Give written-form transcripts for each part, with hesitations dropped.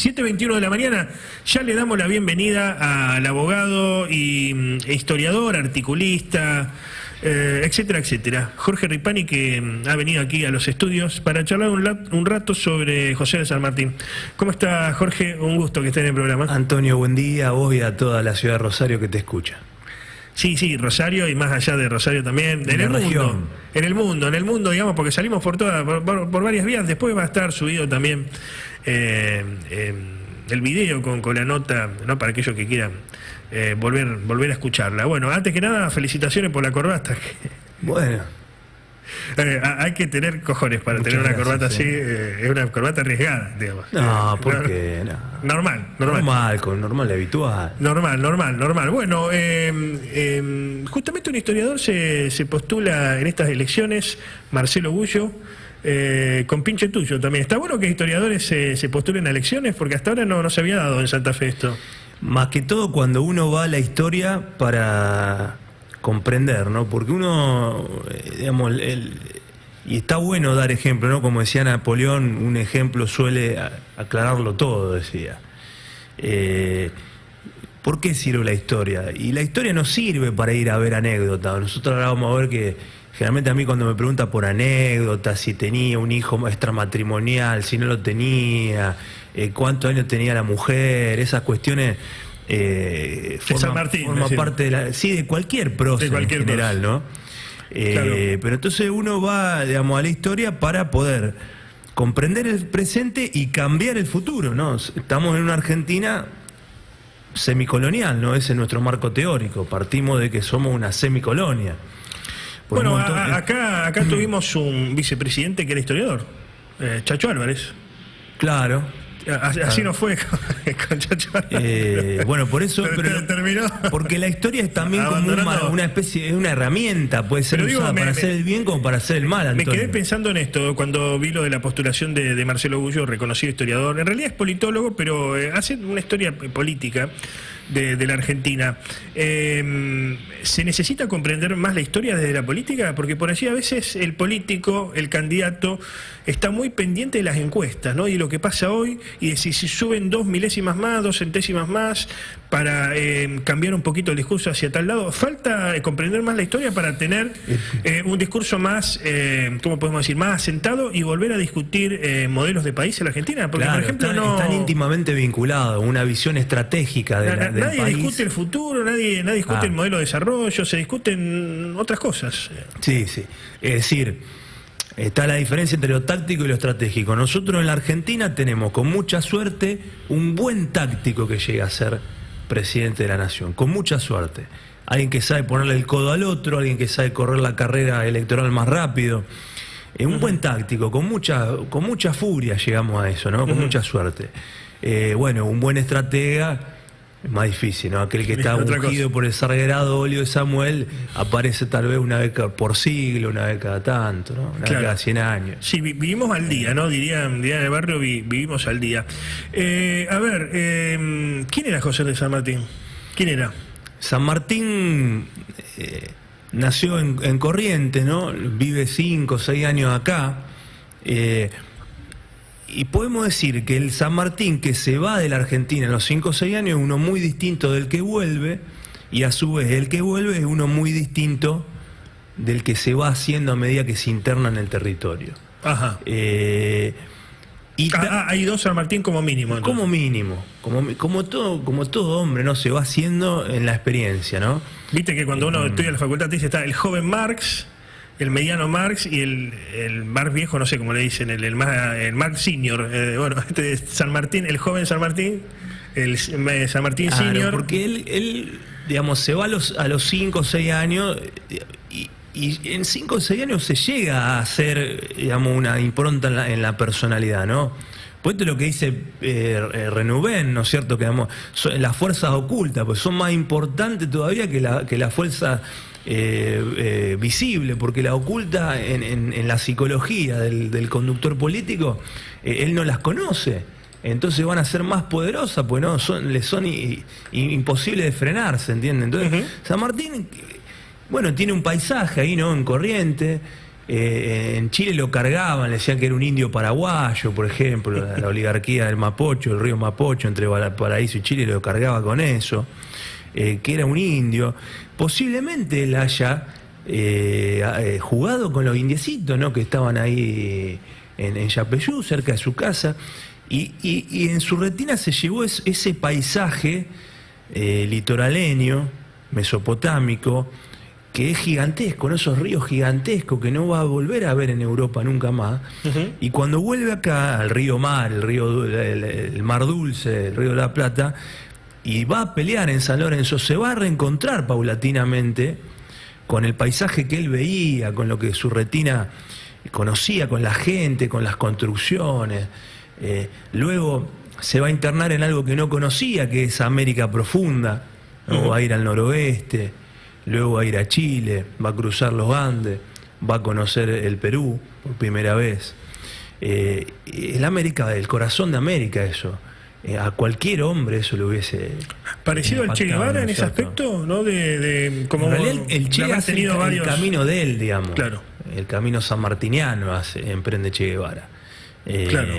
7:21 de la mañana, ya le damos la bienvenida al abogado e historiador, articulista, etcétera, etcétera, Jorge Ripani, que ha venido aquí a los estudios para charlar un rato sobre José de San Martín. ¿Cómo está, Jorge? Un gusto que esté en el programa. Antonio, buen día a vos y a toda la ciudad de Rosario que te escucha. Sí, Rosario y más allá de Rosario también, en el mundo, digamos, porque salimos por varias vías. Después va a estar subido también el video con la nota, ¿no?, para aquellos que quieran volver a escucharla. Bueno, antes que nada, felicitaciones por la corbata. Bueno. Hay que tener cojones para tener una corbata así, es una corbata arriesgada, digamos. No, ¿por qué? No. Normal, habitual. Normal. Bueno, justamente un historiador se postula en estas elecciones, Marcelo Gullo, con pinche tuyo también. Está bueno que historiadores se postulen a elecciones, porque hasta ahora no se había dado en Santa Fe esto. Más que todo cuando uno va a la historia para comprender, ¿no? Porque uno, digamos, y está bueno dar ejemplo, ¿no? Como decía Napoleón, un ejemplo suele aclararlo todo, decía. ¿Por qué sirve la historia? Y la historia no sirve para ir a ver anécdotas. Nosotros ahora vamos a ver que generalmente a mí cuando me pregunta por anécdotas, si tenía un hijo extramatrimonial, si no lo tenía, cuántos años tenía la mujer, esas cuestiones forma parte de cualquier prosa en general, ¿no? Claro. Pero entonces uno va, digamos, a la historia para poder comprender el presente y cambiar el futuro, ¿no? Estamos en una Argentina semicolonial, ¿no? Ese es nuestro marco teórico. Partimos de que somos una semicolonia. Bueno, acá tuvimos un vicepresidente que era historiador, Chacho Álvarez. Claro. Así no fue con Chacho Álvarez. Bueno, por eso pero terminó. Porque la historia es también como una especie, es una herramienta, puede ser usada para hacer el bien como para hacer el mal, Antonio. Me quedé pensando en esto cuando vi lo de la postulación de Marcelo Gullo, reconocido historiador. En realidad es politólogo, pero hace una historia política de la Argentina. ¿Se necesita comprender más la historia desde la política? Porque por allí a veces el político, el candidato, está muy pendiente de las encuestas, ¿no? Y lo que pasa hoy, y de si suben 2 milésimas más, 2 centésimas más, para cambiar un poquito el discurso hacia tal lado. Falta comprender más la historia para tener un discurso más, ¿cómo podemos decir?, más asentado y volver a discutir modelos de país en la Argentina. Porque, claro, por ejemplo, están íntimamente vinculados, una visión estratégica del nadie país. Discute el futuro, nadie discute el modelo de desarrollo, se discuten otras cosas. Sí. Es decir, está la diferencia entre lo táctico y lo estratégico. Nosotros en la Argentina tenemos, con mucha suerte, un buen táctico que llega a ser presidente de la nación, con mucha suerte. Alguien que sabe ponerle el codo al otro, alguien que sabe correr la carrera electoral más rápido. Un buen táctico, con mucha furia llegamos a eso, ¿no? Con mucha suerte. Bueno, un buen estratega es más difícil, ¿no? Aquel que está ungido por el sagrado óleo de Samuel aparece tal vez una vez por siglo, una vez cada tanto, ¿no? Una vez cada 100 años. Sí, vivimos al día, ¿no? Dirían en el barrio, vivimos al día. A ver, ¿quién era José de San Martín? ¿Quién era? San Martín nació en Corrientes, ¿no? Vive 5 o 6 años acá. Y podemos decir que el San Martín que se va de la Argentina en los 5 o 6 años es uno muy distinto del que vuelve, y a su vez el que vuelve es uno muy distinto del que se va haciendo a medida que se interna en el territorio. Ajá. Hay 2 San Martín como mínimo. Entonces. Como mínimo, como todo hombre, ¿no? Se va haciendo en la experiencia, ¿no? Viste que cuando uno estudia en la facultad te dice, está el joven Marx, el mediano Marx y el Marx viejo, no sé cómo le dicen, el Marx senior. Bueno, San Martín, el joven San Martín, el San Martín senior. Porque él, digamos, se va a los 5 o 6 años y en 5 o 6 años se llega a hacer, digamos, una impronta en la personalidad, ¿no? Pues esto es lo que dice Renouven, ¿no es cierto? Que, digamos, las fuerzas ocultas pues son más importantes todavía que la fuerza visible, porque la oculta en la psicología del conductor político, él no las conoce, entonces van a ser más poderosas, pues no les son imposibles de frenarse, ¿entienden? Entonces San Martín, bueno, tiene un paisaje ahí, ¿no?, en Corrientes, En Chile lo cargaban, le decían que era un indio paraguayo, por ejemplo, la oligarquía del Mapocho, el río Mapocho entre Valparaíso y Chile lo cargaba con eso, que era un indio. Posiblemente él haya jugado con los indiecitos, ¿no?, que estaban ahí en Yapeyú, cerca de su casa, y en su retina se llevó ese paisaje litoraleño, mesopotámico, que es gigantesco, ¿no? Esos ríos gigantescos que no va a volver a ver en Europa nunca más. Y cuando vuelve acá al río Mar, el Mar Dulce, el río de la Plata, y va a pelear en San Lorenzo, se va a reencontrar paulatinamente con el paisaje que él veía, con lo que su retina conocía, con la gente, con las construcciones. Luego se va a internar en algo que no conocía, que es América profunda, ¿no? Va a ir al noroeste, luego va a ir a Chile, va a cruzar los Andes, va a conocer el Perú por primera vez. El América, el corazón de América, eso. A cualquier hombre eso lo hubiese... Parecido al Che Guevara en ese aspecto, ¿no? Como en realidad el Che hace el camino de él, digamos. Claro. El camino sanmartiniano emprende Che Guevara. Claro.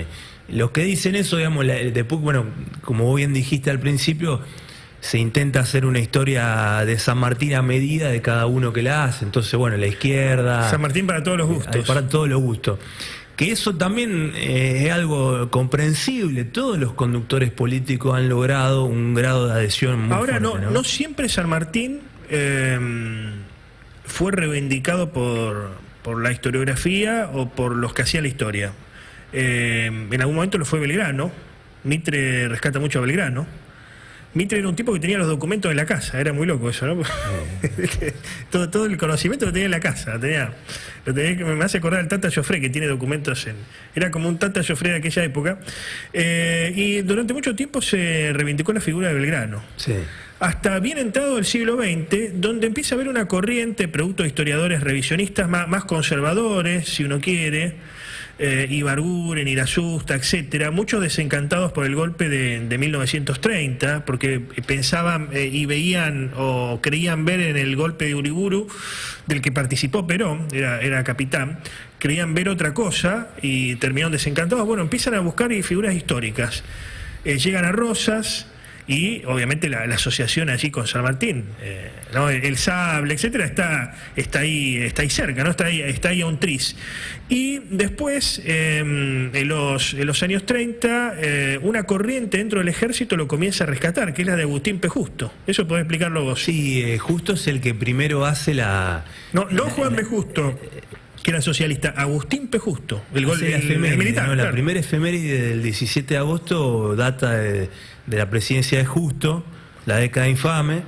Los que dicen eso, digamos, después, bueno, como vos bien dijiste al principio, se intenta hacer una historia de San Martín a medida de cada uno que la hace. Entonces, bueno, la izquierda... San Martín para todos los gustos. Para todos los gustos. Que eso también es algo comprensible. Todos los conductores políticos han logrado un grado de adhesión muy fuerte. Ahora, no siempre San Martín fue reivindicado por la historiografía o por los que hacían la historia. En algún momento lo fue Belgrano. Mitre rescata mucho a Belgrano. Mitre era un tipo que tenía los documentos en la casa, era muy loco eso, ¿no? todo el conocimiento lo tenía en la casa, me hace acordar al Tata Joffre, que tiene documentos era como un Tata Joffre de aquella época, y durante mucho tiempo se reivindicó la figura de Belgrano. Sí. Hasta bien entrado el siglo XX, donde empieza a haber una corriente, producto de historiadores revisionistas más conservadores, si uno quiere, Ibarguren, Irasusta, etcétera, muchos desencantados por el golpe de 1930, porque pensaban y veían o creían ver en el golpe de Uriburu, del que participó Perón, era capitán, creían ver otra cosa y terminaron desencantados. Bueno, empiezan a buscar figuras históricas, llegan a Rosas, y obviamente la asociación allí con San Martín, ¿no? El sable, etcétera, está ahí cerca, ¿no? Está ahí a un tris. Y después, en los años 30, una corriente dentro del ejército lo comienza a rescatar, que es la de Agustín P. Justo. Eso podés explicarlo vos. Sí, Justo es el que primero hace No Juan B. Justo, que era socialista, Agustín P. Justo, el militar. ¿no? La primera efeméride del 17 de agosto data de la presidencia de Justo, la década infame.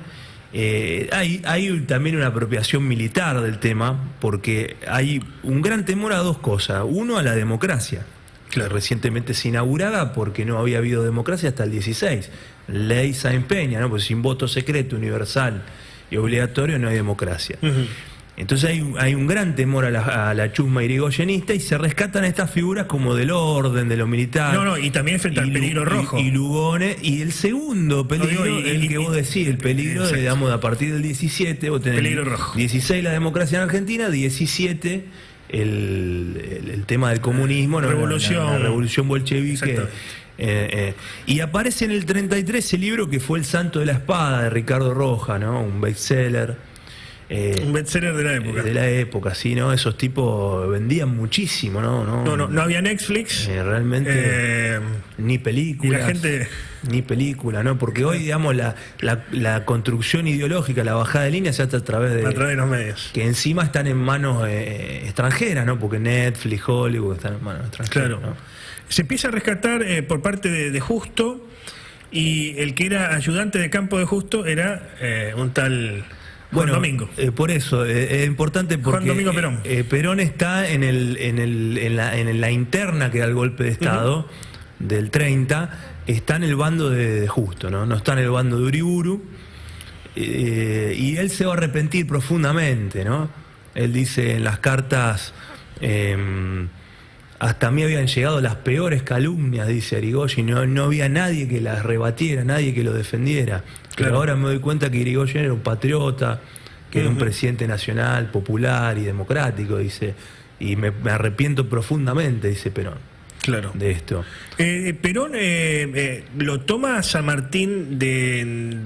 Hay también una apropiación militar del tema, porque hay un gran temor a dos cosas. Uno, a la democracia, que recientemente se inauguraba porque no había habido democracia hasta el 16. Ley Sáenz Peña, ¿no? Pues sin voto secreto, universal y obligatorio no hay democracia. Entonces hay un gran temor a la chusma irigoyenista, y se rescatan estas figuras como del orden, de lo militar. Y también frente al peligro rojo. Y Lugones. Y el segundo peligro, el que vos decís, el peligro, digamos, a partir del 17, vos tenés peligro rojo. 16 la democracia en Argentina, 17 el tema del comunismo, ¿no? La revolución bolchevique. Y aparece en el 33 ese libro que fue El Santo de la Espada, de Ricardo Roja, ¿no? Un bestseller. Un bestseller de la época. De la época, sí, ¿no? Esos tipos vendían muchísimo, ¿no? No había Netflix. Realmente ni película. Y la gente... Ni película, ¿no? Porque hoy, digamos, la construcción ideológica, la bajada de línea se hace a través de los medios. Que encima están en manos extranjeras, ¿no? Porque Netflix, Hollywood están en manos extranjeras. Claro. ¿no? Se empieza a rescatar por parte de Justo, y el que era ayudante de campo de Justo era un tal... Juan Domingo. Por eso es importante, porque Juan Domingo Perón. Perón está en la interna, que era el golpe de Estado del 30, está en el bando de Justo, ¿no? No está en el bando de Uriburu, y él se va a arrepentir profundamente, ¿no? Él dice en las cartas, hasta a mí habían llegado las peores calumnias, dice Irigoyen, no había nadie que las rebatiera, nadie que lo defendiera. Pero ahora me doy cuenta que Irigoyen era un patriota, que era un presidente nacional, popular y democrático, dice. y me arrepiento profundamente, dice Perón, Claro. de esto. Perón lo toma San Martín de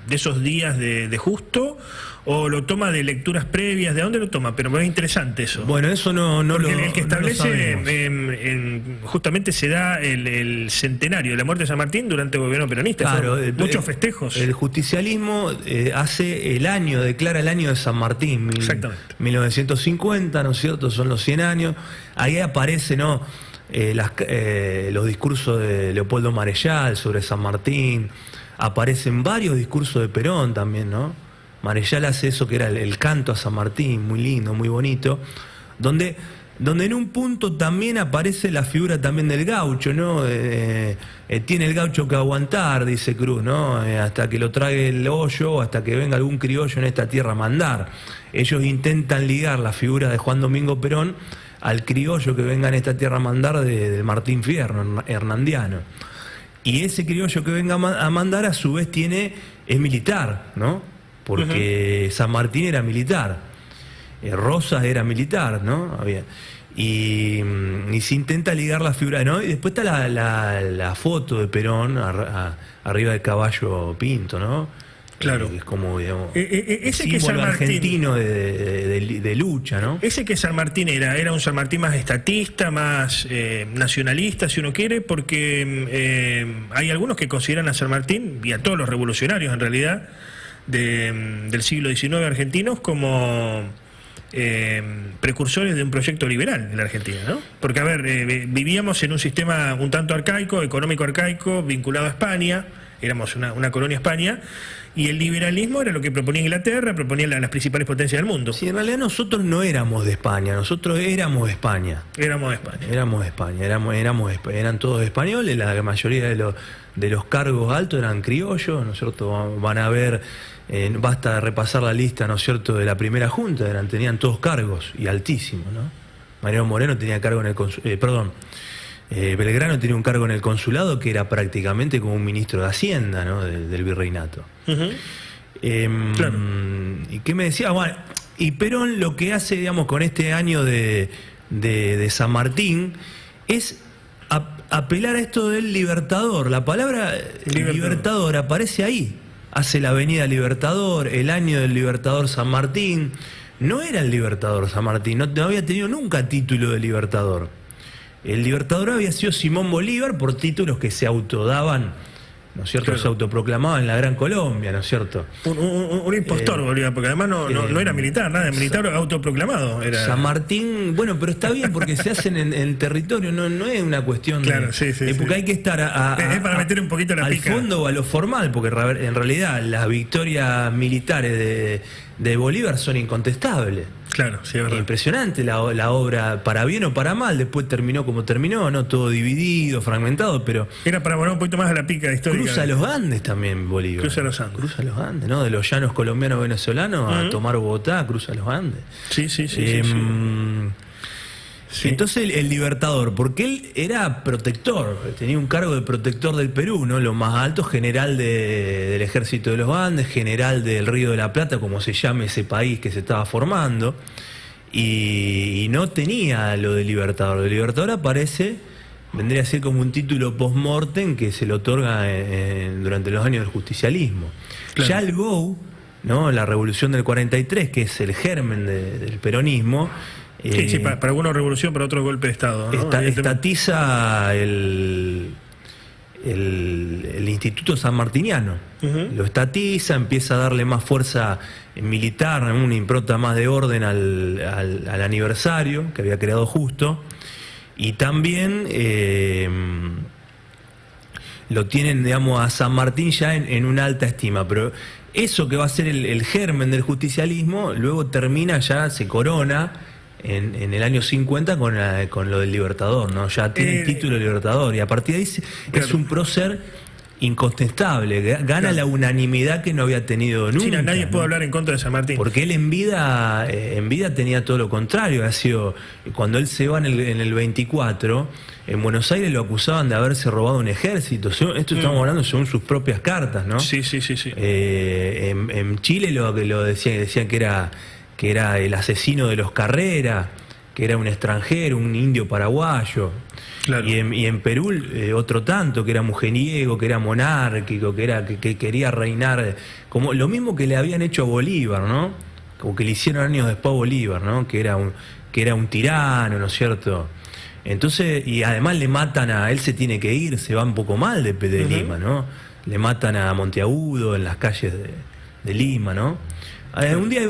esos días de Justo, o lo toma de lecturas previas. ¿De dónde lo toma? Pero es interesante eso. Bueno, eso no Porque lo el que establece, no lo sabemos. justamente se da el centenario de la muerte de San Martín durante el gobierno peronista. Claro, Muchos festejos. El justicialismo hace declara el año de San Martín, Exactamente. 1950, ¿no es cierto? Son los 100 años. Ahí aparece, ¿no? Los discursos de Leopoldo Marechal sobre San Martín. Aparecen varios discursos de Perón también, ¿no? Marechal hace eso que era el canto a San Martín, muy lindo, muy bonito, donde en un punto también aparece la figura también del gaucho, ¿no? Tiene el gaucho que aguantar, dice Cruz, ¿no? Hasta que lo trague el hoyo, hasta que venga algún criollo en esta tierra a mandar. Ellos intentan ligar la figura de Juan Domingo Perón al criollo que venga en esta tierra a mandar de Martín Fierro, hernandiano. Y ese criollo que venga a mandar a su vez es militar, ¿no? Porque San Martín era militar, Rosas era militar, ¿no? Y se intenta ligar la figura, ¿no? Y después está la foto de Perón arriba del caballo Pinto, ¿no? Claro. Es como, digamos, ese que símbolo San Martín, argentino de lucha, ¿no? Ese que San Martín era un San Martín más estatista, más nacionalista, si uno quiere, porque hay algunos que consideran a San Martín, y a todos los revolucionarios en realidad, del siglo XIX argentinos, como precursores de un proyecto liberal en la Argentina, ¿no? Porque, a ver, vivíamos en un sistema un tanto arcaico, económico arcaico, vinculado a España, éramos una colonia España, y el liberalismo era lo que proponía Inglaterra, proponía las principales potencias del mundo. Sí, en realidad nosotros no éramos de España, nosotros éramos de España. Éramos de España. Éramos de España, eran todos españoles, la mayoría de los cargos altos eran criollos, ¿no es cierto? Van a ver, basta repasar la lista, ¿no es cierto?, de la primera junta, tenían todos cargos, y altísimos, ¿no? Mariano Moreno tenía cargo en el Belgrano tenía un cargo en el consulado que era prácticamente como un ministro de Hacienda, ¿no?, del virreinato. Claro. ¿Y qué me decía? Bueno, y Perón lo que hace, digamos, con este año de San Martín es apelar a esto del Libertador. La palabra Libertador aparece ahí. Hace la Avenida Libertador, el año del Libertador San Martín. No era el Libertador San Martín, no había tenido nunca título de Libertador. El Libertador había sido Simón Bolívar por títulos que se autodaban, ¿no es cierto? Claro. Se autoproclamaban en la Gran Colombia, ¿no es cierto? Un impostor, Bolívar, porque además no era militar, nada de militar autoproclamado. Era... San Martín, bueno, pero está bien porque se hacen en territorio, no es una cuestión claro, de... sí, porque sí. hay que estar es para meter un poquito la al pica. fondo o a lo formal, porque en realidad las victorias militares de Bolívar son incontestables. Claro, sí, es verdad. Impresionante la obra, para bien o para mal, después terminó como terminó, ¿no? Todo dividido, fragmentado, pero... Era para poner un poquito más a la pica histórica. Cruza los Andes también Bolívar. Cruza los Andes. Cruza los Andes, ¿no? De los llanos colombianos venezolanos a tomar Bogotá, cruza los Andes. Sí. Sí. Entonces el Libertador, porque él era protector, tenía un cargo de protector del Perú, ¿no? Lo más alto, general del Ejército de los Andes, general del Río de la Plata, como se llame ese país que se estaba formando, y no tenía lo de Libertador. El Libertador aparece, vendría a ser como un título post-mortem que se le otorga durante los años del justicialismo. Claro. Ya el GO, ¿no? La Revolución del 43, que es el germen del peronismo, Sí, para algunos revolución, para otros golpe de Estado, ¿no? Estatiza el Instituto Sanmartiniano. Lo estatiza, empieza a darle más fuerza militar, una impronta más de orden al aniversario que había creado Justo, y también lo tienen, digamos, a San Martín ya en una alta estima, pero eso que va a ser el germen del justicialismo luego termina, ya se corona en el año 50 con lo del Libertador, ¿no? Ya tiene el título de Libertador, y a partir de ahí es un prócer incontestable, gana la unanimidad que no había tenido nunca. Sí, nadie puede hablar en contra de San Martín. Porque él en vida tenía todo lo contrario. Ha sido, cuando él se va en el 24, en Buenos Aires lo acusaban de haberse robado un ejército. Esto estamos hablando según sus propias cartas, ¿no? Sí. En Chile lo decían que que era el asesino de los Carrera, que era un extranjero, un indio paraguayo. Claro. Y en Perú otro tanto, que era mujeriego, que era monárquico, que quería reinar, como lo mismo que le habían hecho a Bolívar, ¿no? Como que le hicieron años después a Bolívar, ¿no? Que era un tirano, ¿no es cierto? Entonces, y además le matan él se tiene que ir, se va un poco mal de Lima, ¿no? Le matan a Monteagudo en las calles de Lima, ¿no? Un día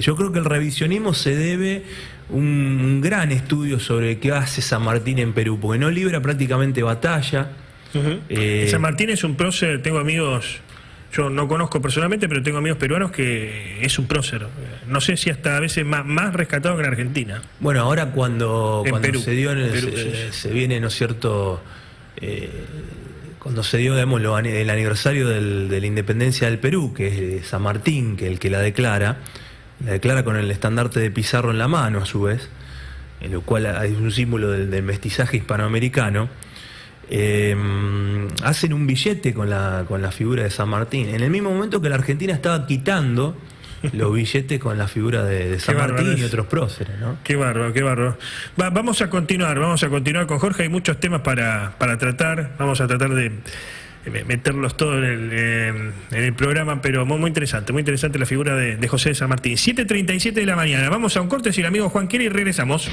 yo creo que el revisionismo se debe un gran estudio sobre qué hace San Martín en Perú, porque no libra prácticamente batalla. San Martín es un prócer, tengo amigos, yo no conozco personalmente, pero tengo amigos peruanos que es un prócer. No sé si hasta a veces más rescatado que en Argentina. Bueno, ahora cuando Perú, se dio, Perú, se viene, ¿no es cierto?, cuando se dio, digamos, el aniversario de la independencia del Perú, que es San Martín, que es el que la declara con el estandarte de Pizarro en la mano, a su vez, en lo cual hay un símbolo del mestizaje hispanoamericano. Hacen un billete con la figura de San Martín, en el mismo momento que la Argentina estaba quitando los billetes con la figura de San Martín y otros próceres, ¿no? Qué bárbaro, qué bárbaro. Vamos a continuar con Jorge, hay muchos temas para tratar, vamos a tratar de meterlos todos en el programa, pero muy interesante la figura de José de San Martín. 7:37 de la mañana, vamos a un corte, si el amigo Juan quiere, y regresamos.